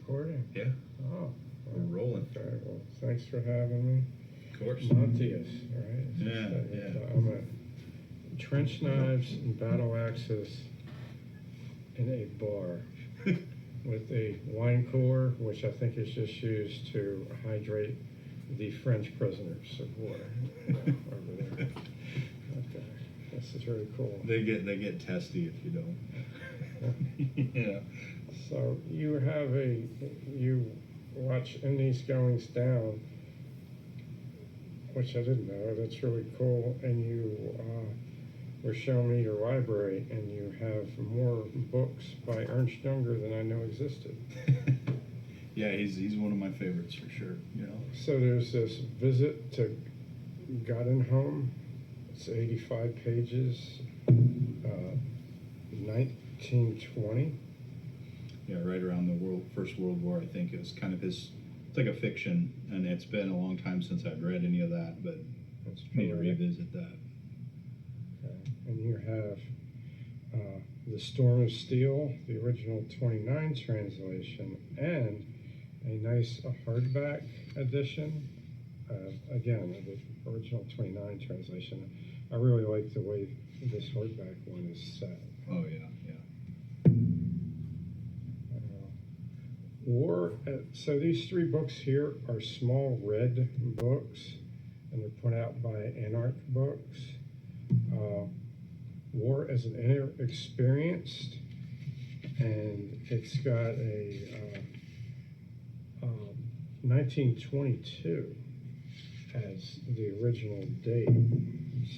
recording? Yeah. Oh. We're rolling. Okay, well, thanks for having me. Of course. Montius, right? Yeah. I'm a trench knives and battle axes in a bar with a wine cooler, which I think is just used to hydrate the French prisoners of war over there. Okay, this is really cool. They get testy if you don't. Yeah. So you watch In These Goings Down, which I didn't know. That's really cool. And you were showing me your library, and you have more books by Ernst Junger than I know existed. Yeah, he's one of my favorites for sure. You know. So there's this Visit to Goddenhome. It's 85 pages, 1920. Yeah, right around the First World War, I think. It was kind of his. It's like a fiction, and it's been a long time since I've read any of that, but That's need to correct. revisit that. Okay. And you have The Storm of Steel, the original 29 translation, and a nice hardback edition. Again, the original 29 translation. I really like the way this hardback one is set. Oh yeah. So these three books here are small red books, and they're put out by Anarch Books. War as an Inner Experienced, and it's got a 1922 as the original date.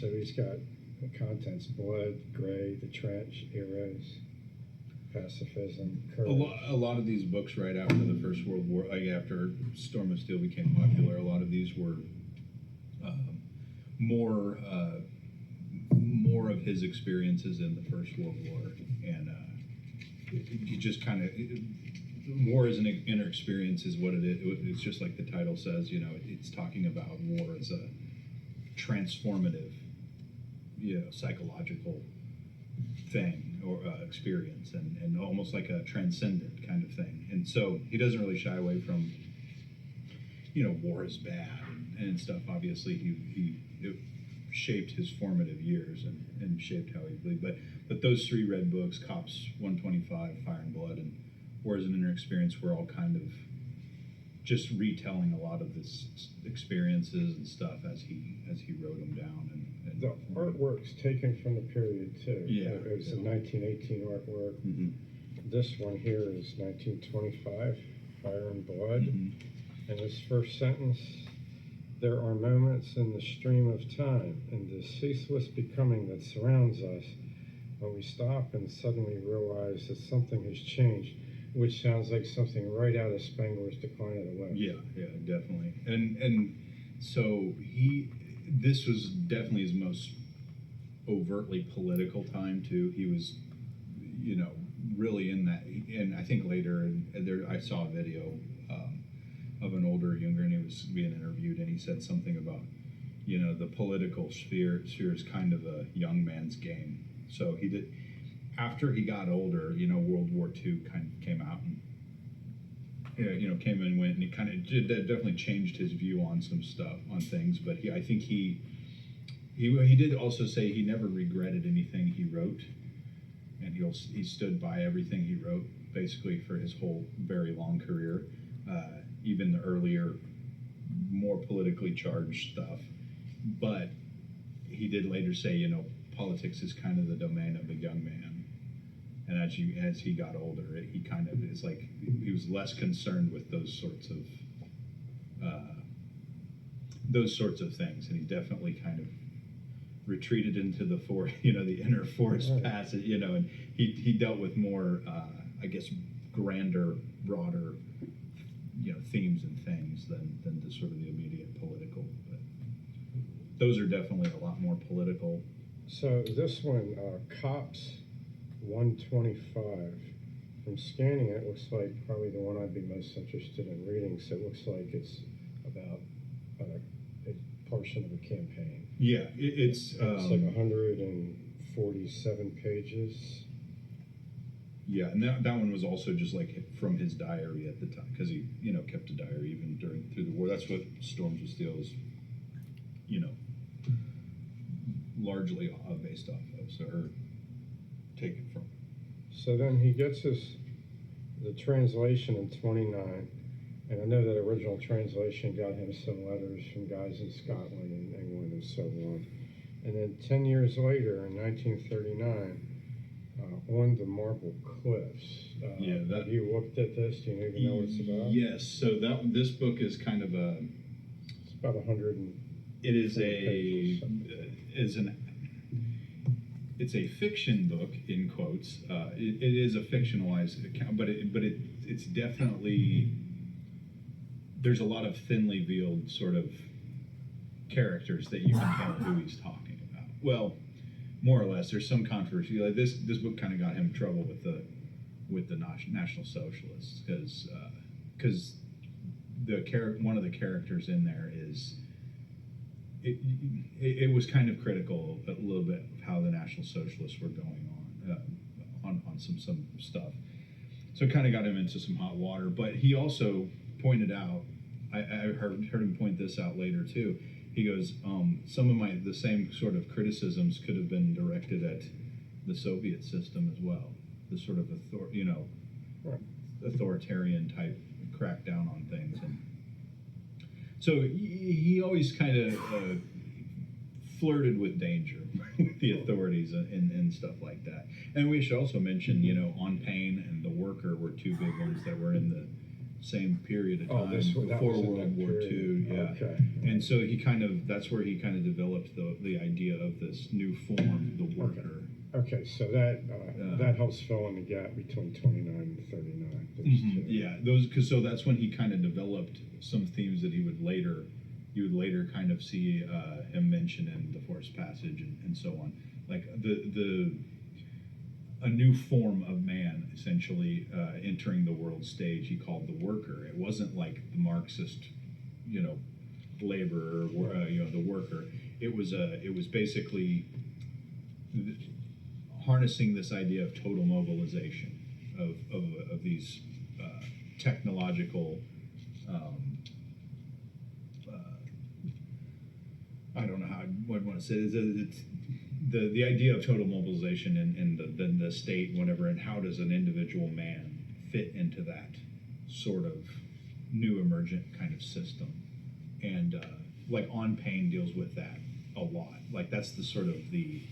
So he's got the contents: blood, gray, the trench, heroes, pacifism, courage. A lot of these books right after the First World War, like after Storm of Steel became popular, a lot of these were more of his experiences in the First World War, and you just kind of war as an inner experience is what it is. It's just like the title says, you know, it's talking about war as a transformative, psychological thing or experience, and almost like a transcendent kind of thing. And so he doesn't really shy away from, war is bad and stuff. Obviously, it shaped his formative years and shaped how he believed. But those three red books, Cops 125, Fire and Blood, and War as an Inner Experience, were all kind of just retelling a lot of his experiences and stuff as he wrote them down. And the artwork's taken from the period too. Yeah, it was a 1918 artwork. Mm-hmm. This one here is 1925, Fire and Blood. Mm-hmm. And his first sentence: there are moments in the stream of time, in the ceaseless becoming that surrounds us, when we stop and suddenly realize that something has changed, which sounds like something right out of Spengler's Decline of the West. Yeah, definitely. And so this was definitely his most overtly political time too. He was, really in that. And I think later, I saw a video of an older Junger, and he was being interviewed, and he said something about, the political sphere is kind of a young man's game. So he did. After he got older, World War II kind of came out and, came and went, and he kind of definitely changed his view on some stuff, on things. But I think he did also say he never regretted anything he wrote, and he stood by everything he wrote basically for his whole very long career, even the earlier, more politically charged stuff. But he did later say, politics is kind of the domain of a young man. And as he got older, he kind of is like, he was less concerned with those sorts of things, and he definitely kind of retreated into the the inner forest passage, and he dealt with more, I guess, grander, broader, themes and things than the sort of the immediate political. But those are definitely a lot more political. So this one, Cops 125, from scanning it, looks like probably the one I'd be most interested in reading. So it looks like it's about a portion of a campaign. Yeah, it's like 147 pages. Yeah, and that one was also just like from his diary at the time, because he, kept a diary even through the war. That's what Storms of Steel is, you know, largely based off of, so or taken from. So then he gets the translation in 29, and I know that original translation got him some letters from guys in Scotland and England and so on. And then 10 years later, in 1939, on the Marble Cliffs. Have you looked at this? Do you even know what it's about? Yes. So this book is kind of It's about 100. It is it's a fiction book in quotes. It is a fictionalized account, but it's definitely, there's a lot of thinly veiled sort of characters that you can tell who he's talking about. Well, more or less, there's some controversy. Like this book kind of got him in trouble with the National Socialists because one of the characters in there is it was kind of critical a little bit of how the National Socialists were going on some stuff. So it kind of got him into some hot water. But he also pointed out, I heard him point this out later too. He goes, some of the same sort of criticisms could have been directed at the Soviet system as well. The sort of authoritarian type crackdown on things, and so he always kind of flirted with danger with the authorities and stuff like that. And we should also mention, On Pain and The Worker were two big ones that were in the same period of time before World War II. Yeah. Okay. And so that's where he kind of developed the idea of this new form, the worker. Okay, so that helps fill in the gap between 29 and 39. Mm-hmm. Yeah, so that's when he kind of developed some themes that you would later kind of see him mention in The Forced Passage and so on, like a new form of man essentially entering the world stage. He called the worker. It wasn't like the Marxist, laborer, the worker. It was basically harnessing this idea of total mobilization of these technological. I don't know what I want to say. It's the idea of total mobilization in the state, whatever, and how does an individual man fit into that sort of new emergent kind of system? And like On Pain deals with that a lot. Like that's the sort of the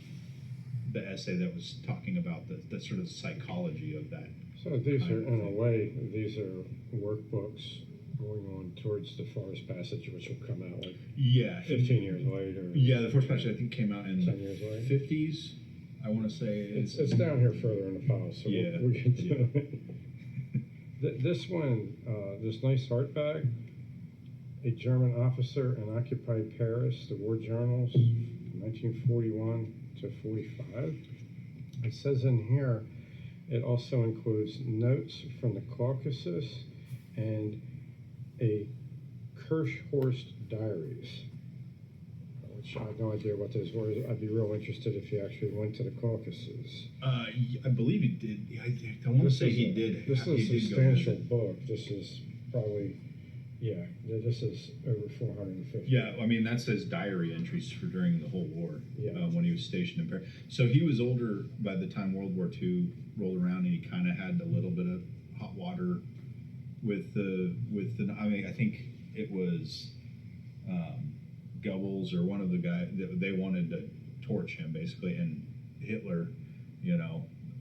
essay that was talking about the sort of psychology of that. So these are, in a way, these are workbooks going on towards The Forced Passage, which will come out like 15 years later. Yeah, The Forced Passage I think came out in 10 years later. 50s. I want to say it's down here further in the file, so we'll get to it. This one, this nice hardback, a German officer in occupied Paris, the war journals, 1941 to 45. It says in here, it also includes notes from the Caucasus and a Kirschhorst diaries, which I have no idea what those were. I'd be real interested if he actually went to the Caucasus. I believe he did. I want to say he did. This is a substantial book. This is probably, this is over 450. Yeah, I mean, that's his diary entries for during the whole war, when he was stationed in Paris. So he was older by the time World War II rolled around, and he kind of had a little bit of hot water with the. I mean, I think it was Goebbels or one of the guys that they wanted to torch him basically, and Hitler,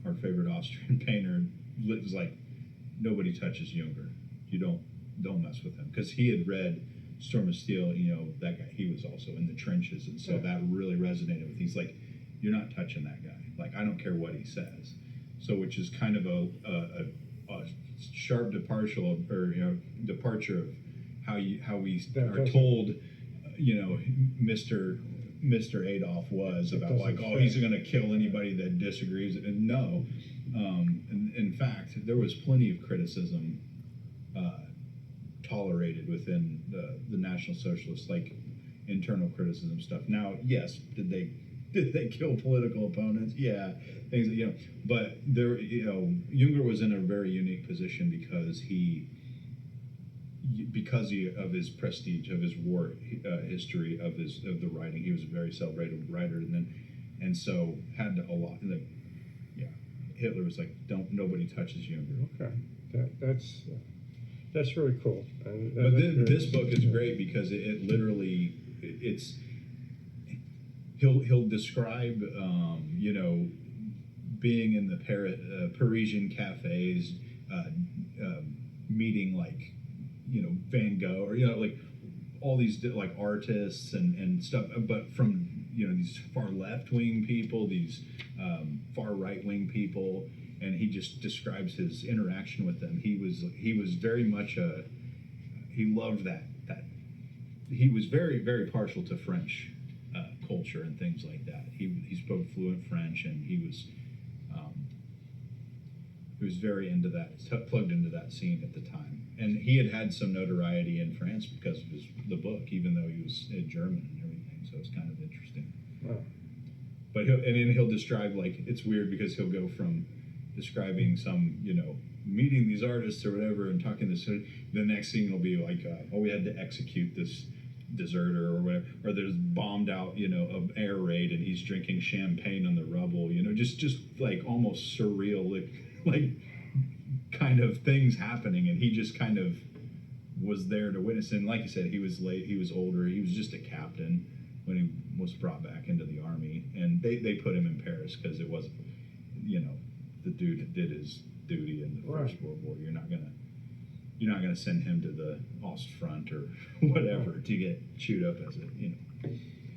our favorite Austrian painter, was like, nobody touches Junger. You don't mess with him, because he had read Storm of Steel. That guy, he was also in the trenches, and so that really resonated with. He's like, you're not touching that guy. Like, I don't care what he says. So, which is kind of a sharp departure of how we are told, Mr. Adolf was about, like, he's going to kill anybody that disagrees. And no, in fact, there was plenty of criticism tolerated within the National Socialists, like internal criticism stuff. Now, yes, did they Did they kill political opponents? Yeah, things, But there, Junger was in a very unique position of his prestige, of his war history, of the writing. He was a very celebrated writer, and so had a lot. Hitler was like, nobody touches Junger. Okay, that's really cool. But this book is great because it literally he'll describe being in the Parisian cafes, meeting Van Gogh or like all these like artists and stuff, but from these far left wing people, these far right wing people, and he just describes his interaction with them. He was very much he loved that he was very, very partial to French culture and things like that. He spoke fluent French, and he was very into that, plugged into that scene at the time. And he had some notoriety in France because of the book, even though he was German and everything. So it's kind of interesting. Wow. But he'll describe, like, it's weird because he'll go from describing some, meeting these artists or whatever and talking this. The next thing will be like, we had to execute this deserter or whatever, or there's bombed out, an air raid and he's drinking champagne on the rubble, just like almost surreal, like kind of things happening, and he just kind of was there to witness. And like you said, he was late, he was older, he was just a captain when he was brought back into the army, and they put him in Paris because it wasn't, the dude did his duty in the First World War. You're not gonna send him to the Ostfront or whatever to get chewed up as a.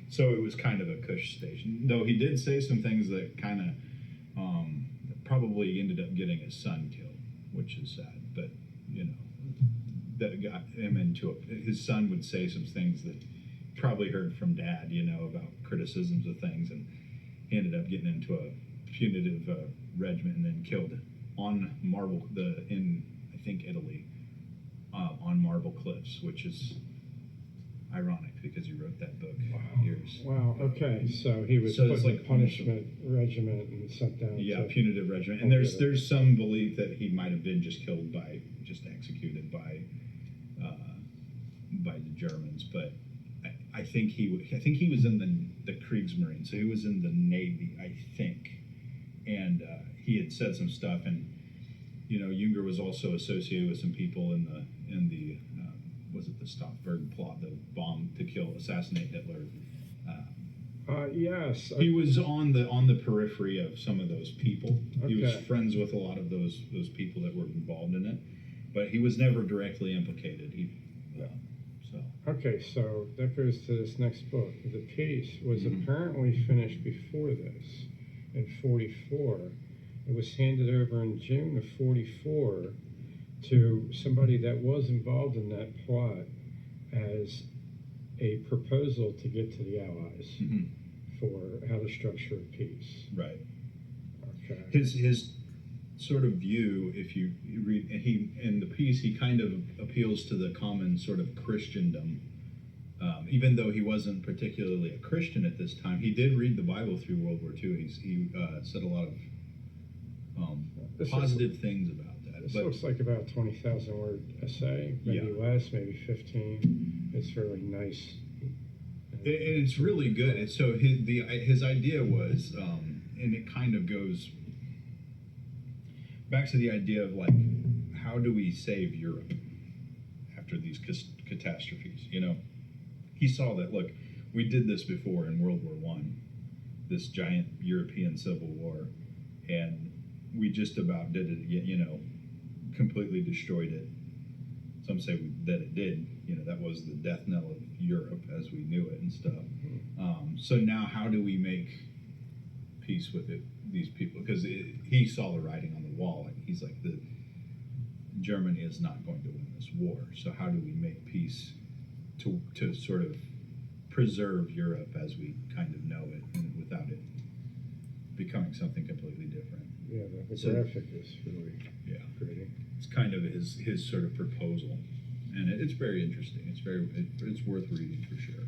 So it was kind of a cush station. Though he did say some things that kind of probably ended up getting his son killed, which is sad. But that got him into his son would say some things that probably heard from dad, about criticisms of things, and he ended up getting into a punitive regiment and then killed on in I think Italy. On marble cliffs, which is ironic because he wrote that book years. Wow. Okay, so he was put in a punishment regiment and sent down. Yeah, punitive regiment, and there's some belief that he might have been just killed executed by the Germans, but I think he was in the Kriegsmarine, so he was in the Navy, I think, and he had said some stuff, and Junger was also associated with some people in the was it the Stockberg plot, the bomb to assassinate Hitler. Yes. He was on the periphery of some of those people. Okay. He was friends with a lot of those people that were involved in it, but he was never directly implicated. Okay, so that goes to this next book. The piece was apparently finished before this, in 1944. It was handed over in June of 1944 to somebody that was involved in that plot as a proposal to get to the Allies for how to structure a peace. Right. Okay. His sort of view, if you read, in the piece, he kind of appeals to the common sort of Christendom. Even though he wasn't particularly a Christian at this time, he did read the Bible through World War II. He said a lot of positive things about that. This looks like about 20,000 word essay, maybe less, maybe 15. It's really nice. And it's really good. And so his idea was, and it kind of goes back to the idea of like, how do we save Europe after these catastrophes? He saw that, look, we did this before in World War I, this giant European Civil War, and we just about did it, completely destroyed it. Some say that it did, that was the death knell of Europe as we knew it and stuff. So now how do we make peace with these people? Because he saw the writing on the wall, and he's like, Germany is not going to win this war, so how do we make peace to sort of preserve Europe as we kind of know it, and without it becoming something completely different. Yeah, the graphic is really pretty. It's kind of his sort of proposal, and it's very interesting. It's worth reading for sure.